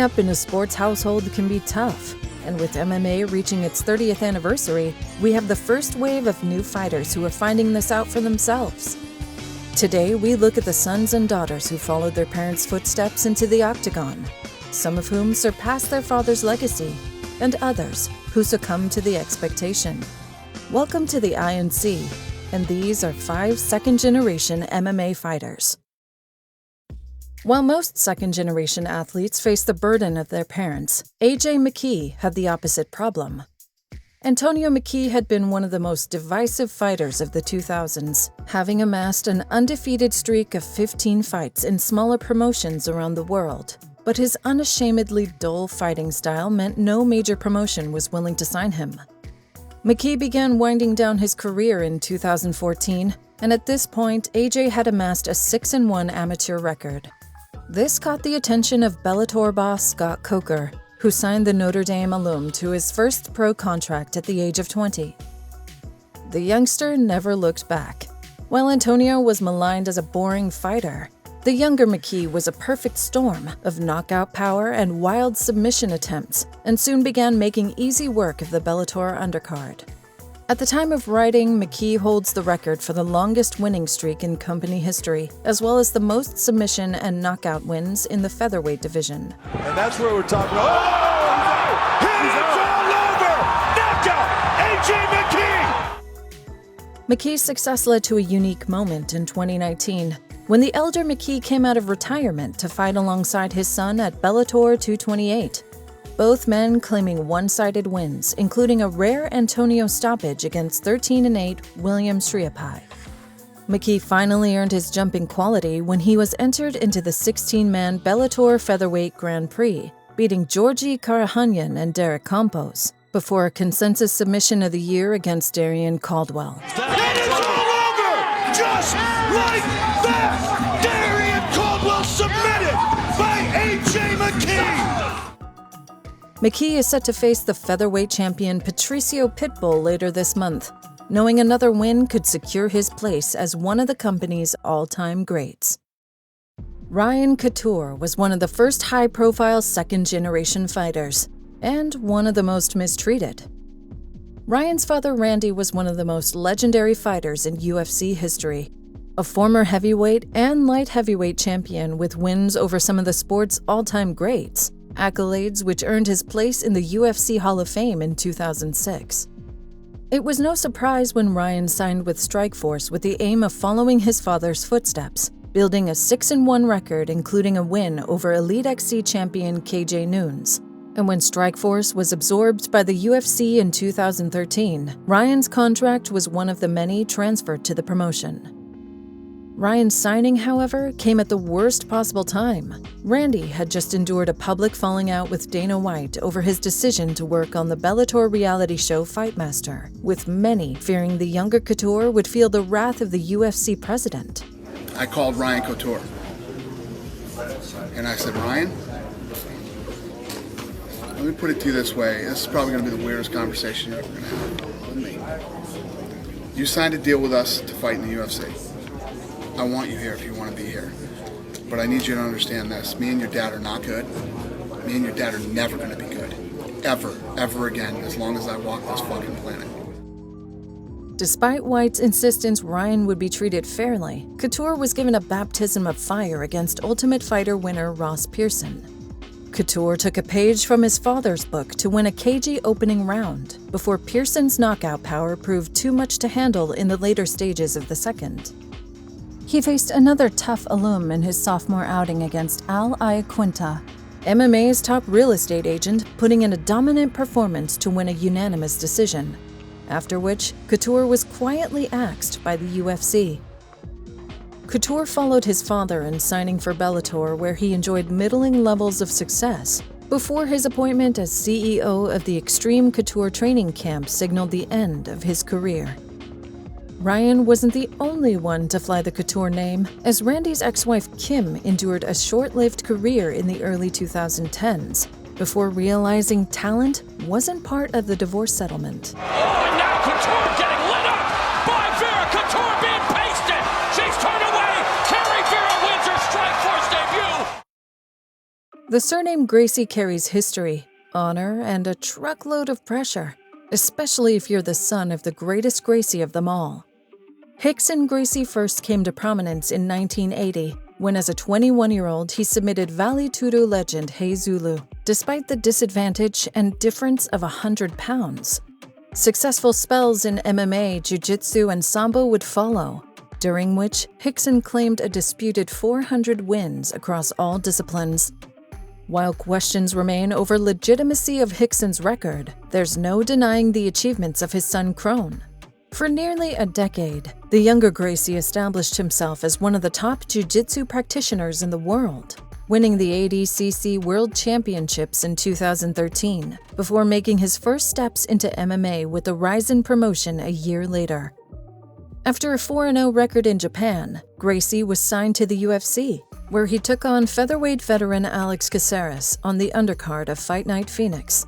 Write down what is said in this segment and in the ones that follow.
Growing up in a sports household can be tough, and with MMA reaching its 30th anniversary, we have the first wave of new fighters who are finding this out for themselves. Today, we look at the sons and daughters who followed their parents' footsteps into the octagon, some of whom surpassed their father's legacy, and others who succumbed to the expectation. Welcome to the INC, and these are 5 second-generation MMA fighters. While most second-generation athletes face the burden of their parents, McKee had the opposite problem. Antonio McKee had been one of the most divisive fighters of the 2000s, having amassed an undefeated streak of 15 fights in smaller promotions around the world. But his unashamedly dull fighting style meant no major promotion was willing to sign him. McKee began winding down his career in 2014, and at this point, AJ had amassed a 6-1 amateur record. This caught the attention of Bellator boss Scott Coker, who signed the Notre Dame alum to his first pro contract at the age of 20. The youngster never looked back. While Antonio was maligned as a boring fighter, the younger McKee was a perfect storm of knockout power and wild submission attempts, and soon began making easy work of the Bellator undercard. At the time of writing, McKee holds the record for the longest winning streak in company history, as well as the most submission and knockout wins in the featherweight division. And that's where we're talking about. It's all over! Knockout! AJ McKee! McKee's success led to a unique moment in 2019, when the elder McKee came out of retirement to fight alongside his son at Bellator 228. Both men claiming one-sided wins, including a rare Antonio stoppage against 13-8 William Sriapai. McKee finally earned his jumping quality when he was entered into the 16-man Bellator Featherweight Grand Prix, beating Georgi Karahanyan and Derek Campos, before a consensus submission of the year against Darian Caldwell. And it's all over! Just like that! Darian Caldwell submitted by AJ McKee! McKee is set to face the featherweight champion Patricio Pitbull later this month, knowing another win could secure his place as one of the company's all-time greats. Ryan Couture was one of the first high-profile second-generation fighters, and one of the most mistreated. Ryan's father Randy was one of the most legendary fighters in UFC history, a former heavyweight and light heavyweight champion with wins over some of the sport's all-time greats, accolades which earned his place in the UFC Hall of Fame in 2006. It was no surprise when Ryan signed with Strikeforce with the aim of following his father's footsteps, building a 6-1 record including a win over Elite XC champion KJ Noons. And when Strikeforce was absorbed by the UFC in 2013, Ryan's contract was one of the many transferred to the promotion. Ryan's signing, however, came at the worst possible time. Randy had just endured a public falling out with Dana White over his decision to work on the Bellator reality show Fightmaster, with many fearing the younger Couture would feel the wrath of the UFC president. I called Ryan Couture, and I said, Ryan, let me put it to you this way. This is probably going to be the weirdest conversation you're ever going to have with me. You signed a deal with us to fight in the UFC. I want you here if you want to be here. But I need you to understand this. Me and your dad are not good. Me and your dad are never going to be good. Ever again, as long as I walk this fucking planet. Despite White's insistence Ryan would be treated fairly, Couture was given a baptism of fire against Ultimate Fighter winner Ross Pearson. Couture took a page from his father's book to win a cagey opening round, before Pearson's knockout power proved too much to handle in the later stages of the second. He faced another tough alum in his sophomore outing against Al Iaquinta, MMA's top real estate agent, putting in a dominant performance to win a unanimous decision, after which Couture was quietly axed by the UFC. Couture followed his father in signing for Bellator, where he enjoyed middling levels of success, before his appointment as CEO of the Extreme Couture training camp signaled the end of his career. Ryan wasn't the only one to fly the Couture name, as Randy's ex-wife Kim endured a short-lived career in the early 2010s, before realizing talent wasn't part of the divorce settlement. Oh, and now Couture getting lit up by Vera. Couture being pasted. She's turned away. Carrie Vera wins her Strikeforce debut. The surname Gracie carries history, honor, and a truckload of pressure, especially if you're the son of the greatest Gracie of them all. Rickson Gracie first came to prominence in 1980, when as a 21-year-old he submitted Vale Tudo legend Hey Zulu, despite the disadvantage and difference of 100 pounds. Successful spells in MMA, Jiu-Jitsu, and Sambo would follow, during which Rickson claimed a disputed 400 wins across all disciplines. While questions remain over legitimacy of Rickson's record, there's no denying the achievements of his son Crone. For nearly a decade, the younger Gracie established himself as one of the top jiu-jitsu practitioners in the world, winning the ADCC World Championships in 2013, before making his first steps into MMA with the Rizin promotion a year later. After a 4-0 record in Japan, Gracie was signed to the UFC, where he took on featherweight veteran Alex Caceres on the undercard of Fight Night Phoenix.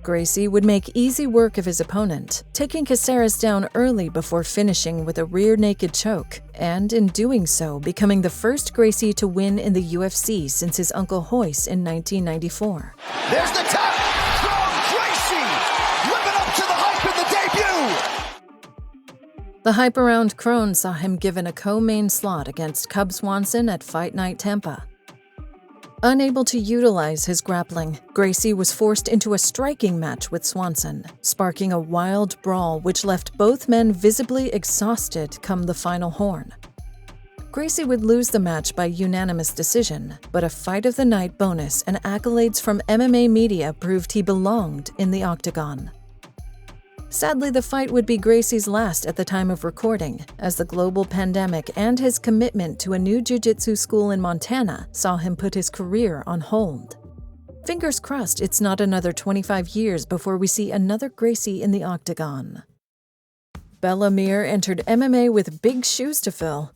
Gracie would make easy work of his opponent, taking Caceres down early before finishing with a rear naked choke, and in doing so becoming the first Gracie to win in the UFC since his uncle Royce in 1994. There's the tap from Gracie! Living up to the hype in the debut! The hype around Crone saw him given a co-main slot against Cub Swanson at Fight Night Tampa. Unable to utilize his grappling, Gracie was forced into a striking match with Swanson, sparking a wild brawl which left both men visibly exhausted come the final horn. Gracie would lose the match by unanimous decision, but a Fight of the Night bonus and accolades from MMA media proved he belonged in the octagon. Sadly, the fight would be Gracie's last at the time of recording, as the global pandemic and his commitment to a new jiu-jitsu school in Montana saw him put his career on hold. Fingers crossed it's not another 25 years before we see another Gracie in the octagon. Bella Mir entered MMA with big shoes to fill,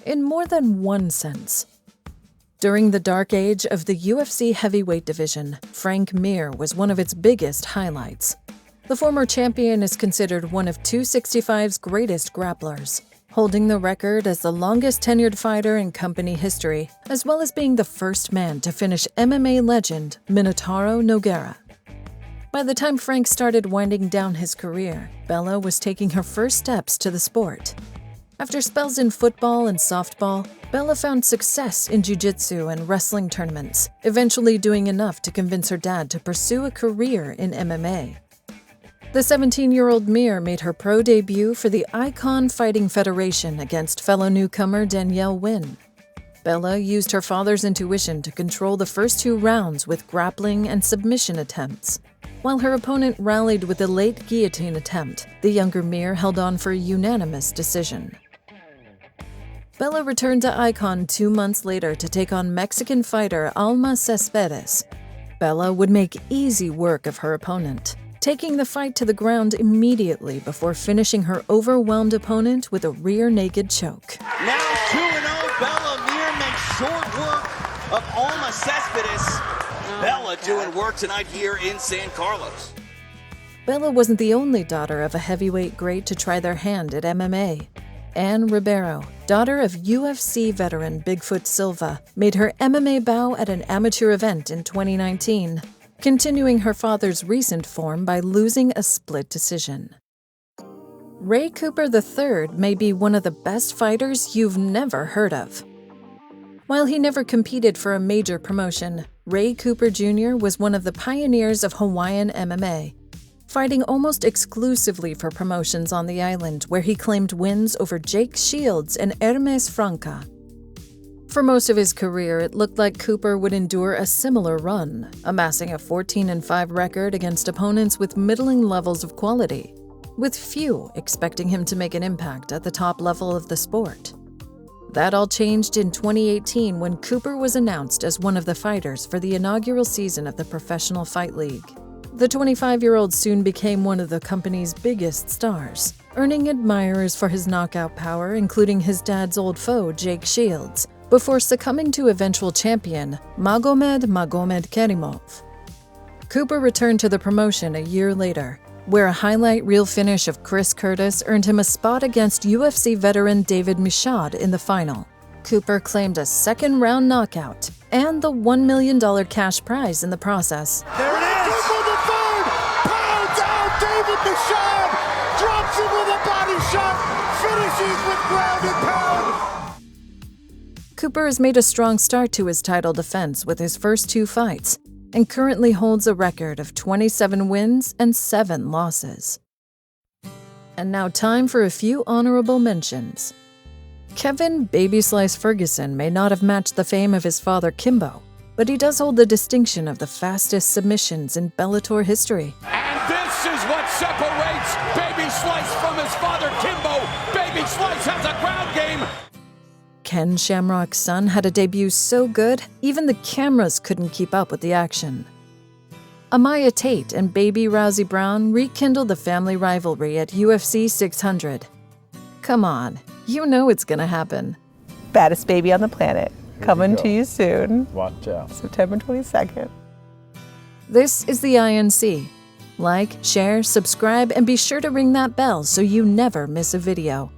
in more than one sense. During the dark age of the UFC heavyweight division, Frank Mir was one of its biggest highlights. The former champion is considered one of 265's greatest grapplers, holding the record as the longest tenured fighter in company history, as well as being the first man to finish MMA legend Minotauro Nogueira. By the time Frank started winding down his career, Bella was taking her first steps to the sport. After spells in football and softball, Bella found success in jiu-jitsu and wrestling tournaments, eventually doing enough to convince her dad to pursue a career in MMA. The 17-year-old Mir made her pro debut for the Icon Fighting Federation against fellow newcomer Danielle Wynn. Bella used her father's intuition to control the first 2 rounds with grappling and submission attempts. While her opponent rallied with a late guillotine attempt, the younger Mir held on for a unanimous decision. Bella returned to Icon 2 months later to take on Mexican fighter Alma Cespedes. Bella would make easy work of her opponent, taking the fight to the ground immediately before finishing her overwhelmed opponent with a rear naked choke. Now 2-0, Bella Mir makes short work of Alma Cespedes. Bella doing work tonight here in San Carlos. Bella wasn't the only daughter of a heavyweight great to try their hand at MMA. Ann Ribeiro, daughter of UFC veteran Bigfoot Silva, made her MMA bow at an amateur event in 2019. Continuing her father's recent form by losing a split decision. Ray Cooper III may be one of the best fighters you've never heard of. While he never competed for a major promotion, Ray Cooper Jr. was one of the pioneers of Hawaiian MMA, fighting almost exclusively for promotions on the island where he claimed wins over Jake Shields and Hermes Franca. For most of his career, it looked like Cooper would endure a similar run, amassing a 14-5 record against opponents with middling levels of quality, with few expecting him to make an impact at the top level of the sport. That all changed in 2018 when Cooper was announced as one of the fighters for the inaugural season of the Professional Fight League. The 25-year-old soon became one of the company's biggest stars, earning admirers for his knockout power, including his dad's old foe, Jake Shields, before succumbing to eventual champion Magomed Kerimov. Cooper returned to the promotion a year later, where a highlight reel finish of Chris Curtis earned him a spot against UFC veteran David Michaud in the final. Cooper claimed a second-round knockout and the $1 million cash prize in the process. There it is! Cooper the third! Pounds out David Michaud! Drops him with a body shot! Finishes with ground and pound! Cooper has made a strong start to his title defense with his first 2 fights and currently holds a record of 27 wins and 7 losses. And now time for a few honorable mentions. Kevin "Baby Slice" Ferguson may not have matched the fame of his father Kimbo, but he does hold the distinction of the fastest submissions in Bellator history. And this is what separates Baby Slice from his father Kimbo. Baby Slice has a ground game. Ken Shamrock's son had a debut so good, even the cameras couldn't keep up with the action. Amaya Tate and Baby Rousey Brown rekindled the family rivalry at UFC 600. Come on, you know it's gonna happen. Baddest baby on the planet. Coming to you soon. Watch out. September 22nd. This is the INC. Like, share, subscribe, and be sure to ring that bell so you never miss a video.